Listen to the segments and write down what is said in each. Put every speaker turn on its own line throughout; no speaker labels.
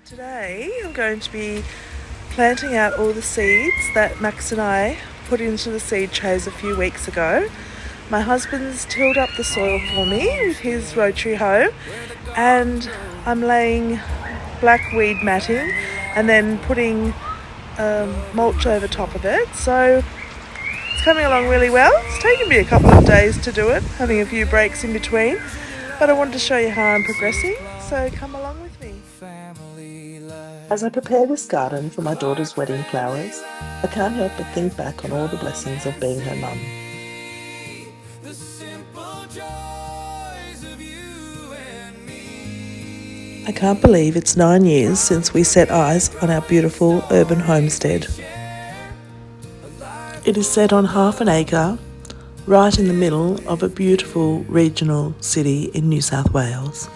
Today I'm going to be planting out all the seeds that Max and I put into the seed trays a few weeks ago. My husband's tilled up the soil for me with his rotary hoe, and I'm laying black weed matting and then putting mulch over top of it. So it's coming along really well. It's taken me a couple of days to do it, having a few breaks in between, but I wanted to show you how I'm progressing, so come along with me. As I prepare this garden for my daughter's wedding flowers, I can't help but think back on all the blessings of being her mum. I can't believe it's 9 years since we set eyes on our beautiful urban homestead. It is set on half an acre, right in the middle of a beautiful regional city in New South Wales.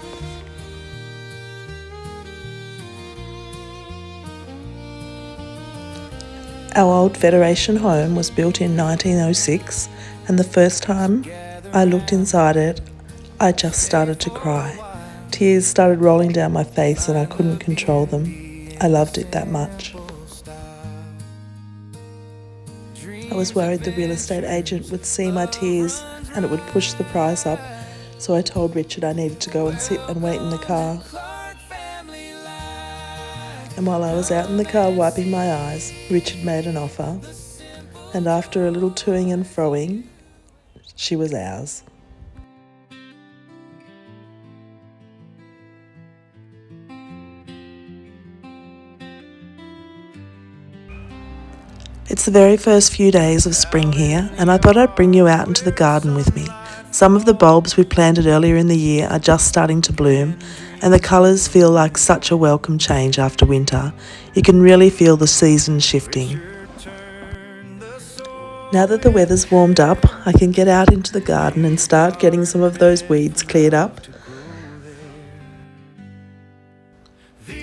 Our old Federation home was built in 1906, and the first time I looked inside it, I just started to cry. Tears started rolling down my face and I couldn't control them. I loved it that much. I was worried the real estate agent would see my tears and it would push the price up, so I told Richard I needed to go and sit and wait in the car. And while I was out in the car wiping my eyes, Richard made an offer, and after a little toing and froing, she was ours. It's the very first few days of spring here, and I thought I'd bring you out into the garden with me. Some of the bulbs we planted earlier in the year are just starting to bloom, and the colours feel like such a welcome change after winter. You can really feel the season shifting. Now that the weather's warmed up, I can get out into the garden and start getting some of those weeds cleared up.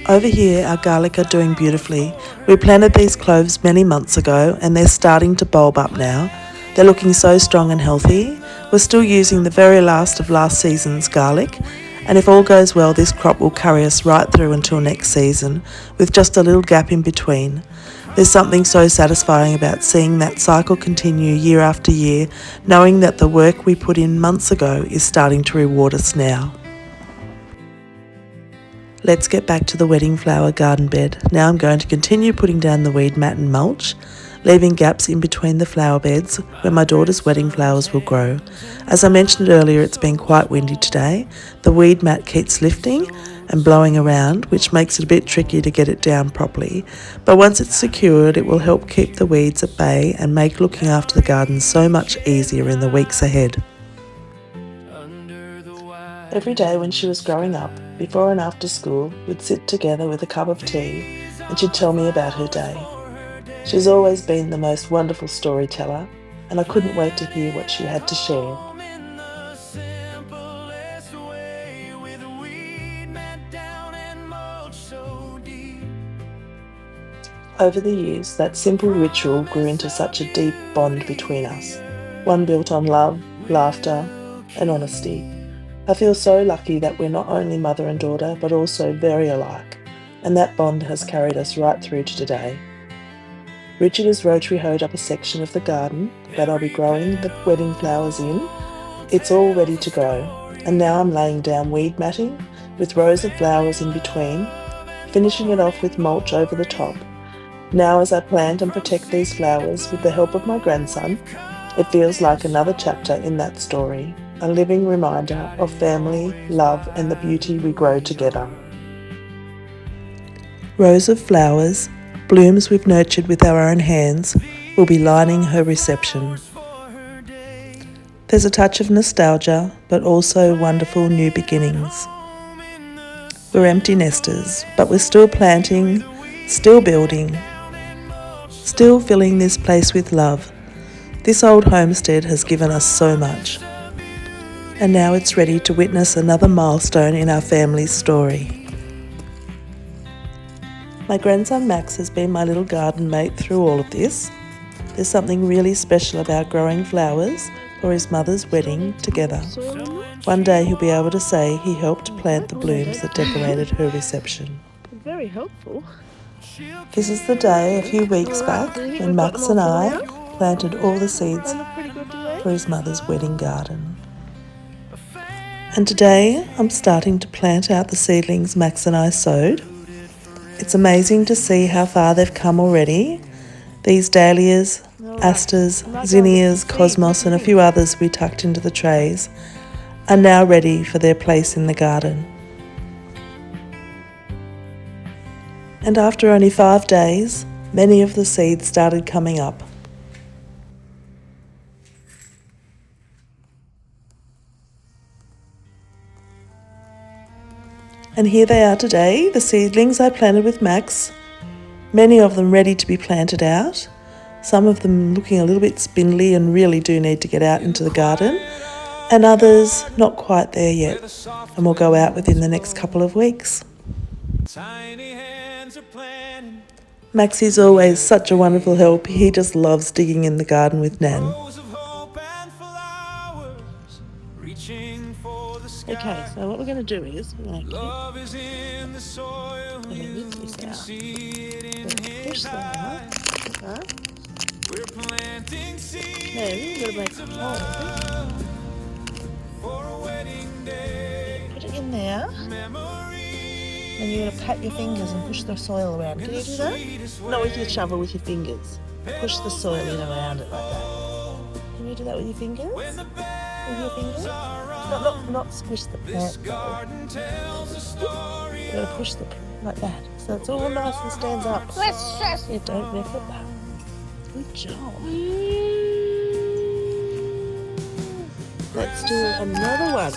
Over here, our garlic are doing beautifully. We planted these cloves many months ago and they're starting to bulb up now. They're looking so strong and healthy. We're still using the very last of last season's garlic, and if all goes well, this crop will carry us right through until next season, with just a little gap in between. There's something so satisfying about seeing that cycle continue year after year, knowing that the work we put in months ago is starting to reward us now. Let's get back to the wedding flower garden bed. Now I'm going to continue putting down the weed mat and mulch, leaving gaps in between the flower beds where my daughter's wedding flowers will grow. As I mentioned earlier, it's been quite windy today. The weed mat keeps lifting and blowing around, which makes it a bit tricky to get it down properly. But once it's secured, it will help keep the weeds at bay and make looking after the garden so much easier in the weeks ahead. Every day when she was growing up, before and after school, we'd sit together with a cup of tea and she'd tell me about her day. She's always been the most wonderful storyteller, and I couldn't wait to hear what she had to share. Over the years, that simple ritual grew into such a deep bond between us, one built on love, laughter, and honesty. I feel so lucky that we're not only mother and daughter, but also very alike, and that bond has carried us right through to today. Richard has rotary hoed up a section of the garden that I'll be growing the wedding flowers in. It's all ready to go, and now I'm laying down weed matting with rows of flowers in between, finishing it off with mulch over the top. Now as I plant and protect these flowers with the help of my grandson, it feels like another chapter in that story, a living reminder of family, love, and the beauty we grow together. Rows of flowers, blooms we've nurtured with our own hands, will be lining her reception. There's a touch of nostalgia, but also wonderful new beginnings. We're empty nesters, but we're still planting, still building, still filling this place with love. This old homestead has given us so much. And now it's ready to witness another milestone in our family's story. My grandson Max has been my little garden mate through all of this. There's something really special about growing flowers for his mother's wedding together. One day he'll be able to say he helped plant the blooms that decorated her reception.
Very
very helpful. This is the day a few weeks back when Max and I planted all the seeds for his mother's wedding garden. And today I'm starting to plant out the seedlings Max and I sowed. It's amazing to see how far they've come already. These dahlias, asters, zinnias, cosmos and a few others we tucked into the trays are now ready for their place in the garden. And after only 5 days, many of the seeds started coming up. And here they are today, the seedlings I planted with Max, many of them ready to be planted out, some of them looking a little bit spindly and really do need to get out into the garden, and others not quite there yet, and will go out within the next couple of weeks. Max is always such a wonderful help. He just loves digging in the garden with Nan. Okay, so what we're going to do is we're going to move this out. We're going to push that out. Like that. Then we're going to make a hole. Put it in there. And you're going to pat your fingers and push the soil around. Can you do that? Not with your shovel, with your fingers. Push the soil in around it like that. Can you do that with your fingers? With your fingers? Not squish the plant. You're going to push the like that. So it's all nice and stands up. Yeah, don't mess it up. Good job. Let's do another one.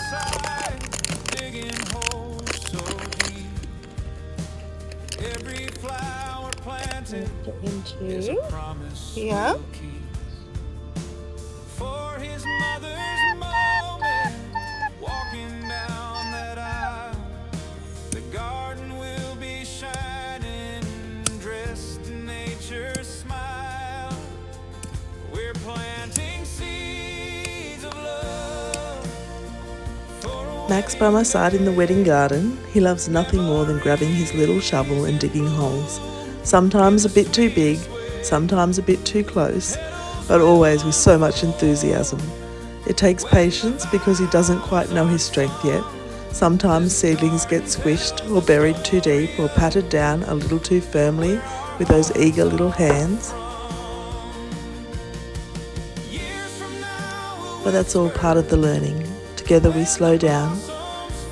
Get into here. For his mother's moment, walking down that aisle, the garden will be shining, dressed in nature's smile. We're planting seeds of love. Max by my side in the wedding garden. He loves nothing more than grabbing his little shovel and digging holes. Sometimes a bit too big, sometimes a bit too close, but always with so much enthusiasm. It takes patience because he doesn't quite know his strength yet. Sometimes seedlings get squished or buried too deep or patted down a little too firmly with those eager little hands. But that's all part of the learning. Together we slow down,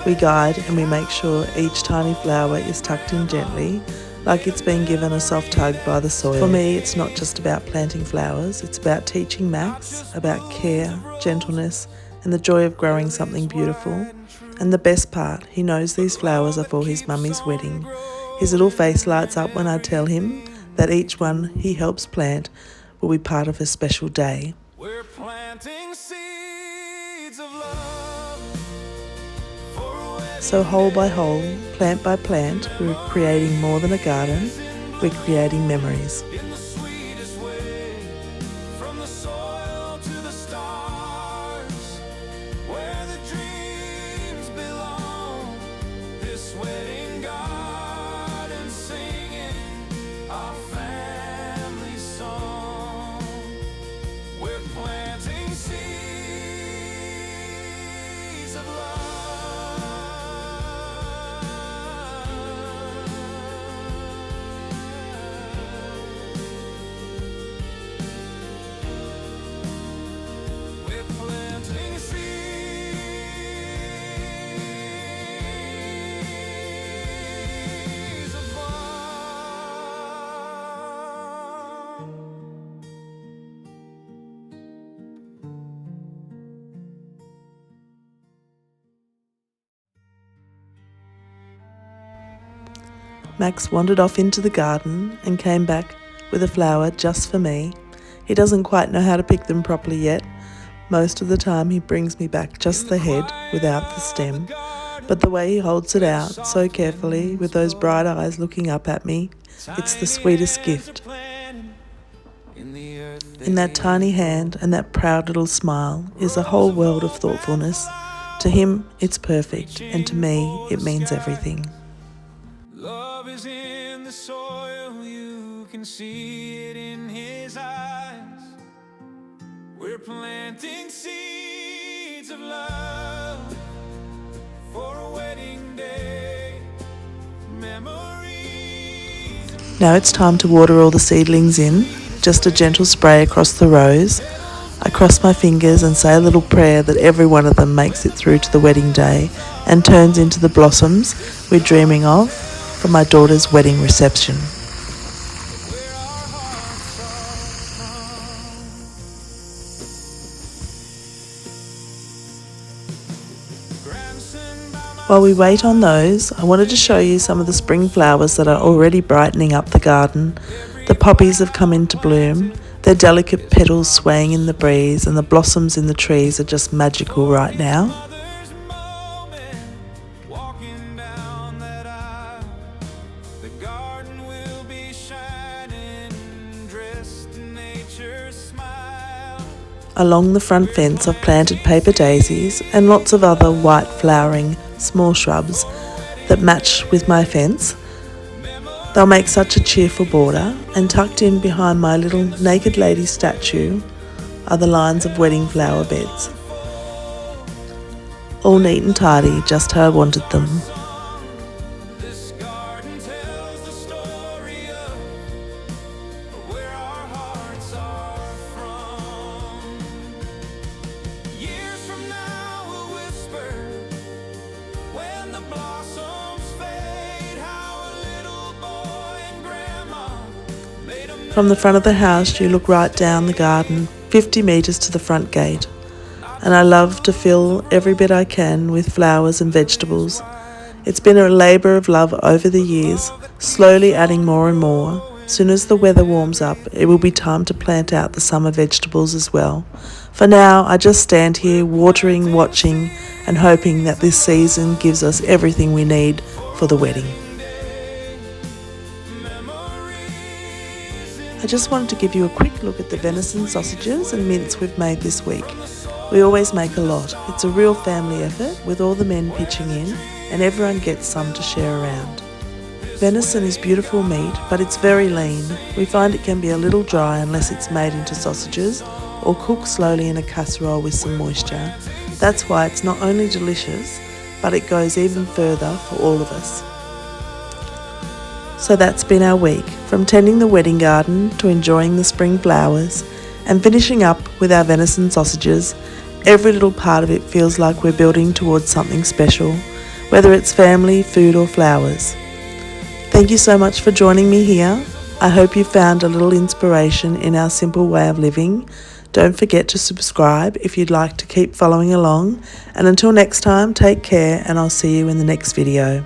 we guide and we make sure each tiny flower is tucked in gently, like it's been given a soft hug by the soil. For me, it's not just about planting flowers, it's about teaching Max about care, gentleness, and the joy of growing something beautiful. And the best part, he knows these flowers are for his mummy's wedding. His little face lights up when I tell him that each one he helps plant will be part of a special day. We're planting seeds of love. So hole by hole, plant by plant, we're creating more than a garden, we're creating memories. In the sweetest way, from the soil to the stars, where the dreams belong, this wedding garden singing our family song. We're planting seeds of love. Max wandered off into the garden and came back with a flower just for me. He doesn't quite know how to pick them properly yet. Most of the time he brings me back just the head without the stem. But the way he holds it out so carefully with those bright eyes looking up at me, it's the sweetest gift. In that tiny hand and that proud little smile is a whole world of thoughtfulness. To him, it's perfect, and to me, it means everything.
love is in the soil, you can see it in his eyes. We're planting seeds of love for a wedding day. Memories.
Now it's time to water all the seedlings in. Just a gentle spray across the rows. I cross my fingers and say a little prayer that every one of them makes it through to the wedding day and turns into the blossoms we're dreaming of for my daughter's wedding reception. While we wait on those, I wanted to show you some of the spring flowers that are already brightening up the garden. The poppies have come into bloom, their delicate petals swaying in the breeze, and the blossoms in the trees are just magical right now. Along the front fence I've planted paper daisies and lots of other white flowering small shrubs that match with my fence. They'll make such a cheerful border, and tucked in behind my little naked lady statue are the lines of wedding flower beds. All neat and tidy, just how I wanted them. From the front of the house you look right down the garden, 50 metres to the front gate, and I love to fill every bit I can with flowers and vegetables. It's been a labour of love over the years, slowly adding more and more. Soon as the weather warms up, it will be time to plant out the summer vegetables as well. For now, I just stand here watering, watching, and hoping that this season gives us everything we need for the wedding. I just wanted to give you a quick look at the venison sausages and mince we've made this week. We always make a lot. It's a real family effort with all the men pitching in, and everyone gets some to share around. Venison is beautiful meat, but it's very lean. We find it can be a little dry unless it's made into sausages or cooked slowly in a casserole with some moisture. That's why it's not only delicious, but it goes even further for all of us. So that's been our week, from tending the wedding garden to enjoying the spring flowers and finishing up with our venison sausages. Every little part of it feels like we're building towards something special, whether it's family, food or flowers. Thank you so much for joining me here. I hope you found a little inspiration in our simple way of living. Don't forget to subscribe if you'd like to keep following along, and until next time, take care and I'll see you in the next video.